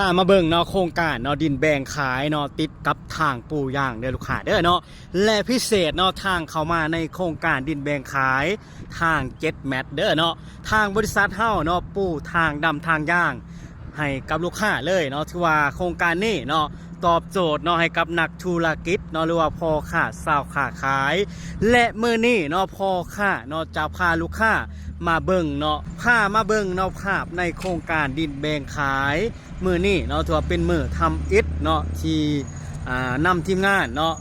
พามาเบิ่งเนาะโครงการเนาะดินแบ่งขายเนาะติดกับทางปูย่างเด้อลูกค้าเด้อเนาะและพิเศษเนาะทางเข้ามาในโครงการดินแบ่งขายทาง7 แมตเด้อเนาะทางบริษัทเฮาเนาะปูทางดำทางย่างให้กับลูกค้าเลยเนาะที่ว่าโครงการนี้เนาะตอบโจทย์เนาะให้กับนักธุรกิจเนาะหรือว่าพ่อค้าสาวค้าขายและมื้อนี้เนาะพ่อค้าเนาะจะพาลูกค้ามาเบิ่งเนาะพามาเบิ่งเนาะภาพในโครงการดินแบ่งขายมื้อนี้เนาะถือว่าเป็นมื้อทำอิฐเนาะที่นำทีมงานเนาะ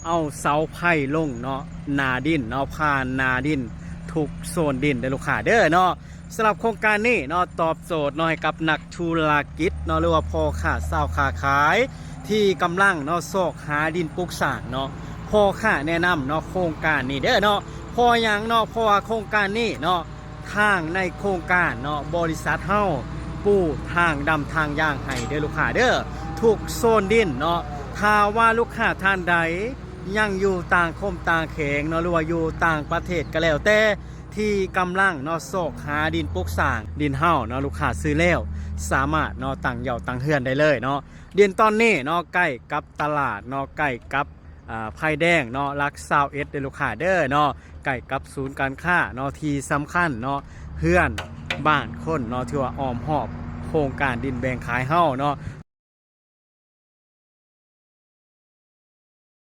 เอาเสาไผ่ลงเนาะนาดินเนาะผ่านนาดินทุกโซนดินเด้อลูกค้าเด้อเนาะสำหรับโครงการนี้เนาะตอบโจทย์เนาะให้กับนักธุรกิจเนาะหรือว่าพ่อค้าสาวค้าขายที่กำลังเนาะซอกหาดินปลูกสร้างเนาะพ่อค้าแนะนำเนาะโครงการนี้เด้อเนาะพออย่างเนาะเพราะว่าโครงการนี้เนาะทางในโครงการเนาะบริษัทเฮาปูทางดำทางย่างให้เด้อลูกค้าเด้อทุกโซนดินเนาะถ้าว่าลูกค้าท่านใดยังอยู่ต่างคมต่างแขงเนาะหรือว่าอยู่ต่างประเทศก็แล้วแต่ที่กำลังเนาะโศกหาดินปลูกสร้างดินเฮาเนาะลูกค้าซื้อแล้วสามารถเนาะตั้งเหย่าตั้งเฮือนได้เลยเนาะดินตอนนี้เนาะใกล้กับตลาดเนาะใกล้กับไผ่แดงเนาะลักซาวเอสเด้อลูกค้าเด้อเนาะใกล้กับศูนย์การค้าเนาะที่สำคัญเนาะเฮือนบ้านคนเนาะที่ว่าอ้อมหอบโครงการดินแบ่งขายเฮาเนาะ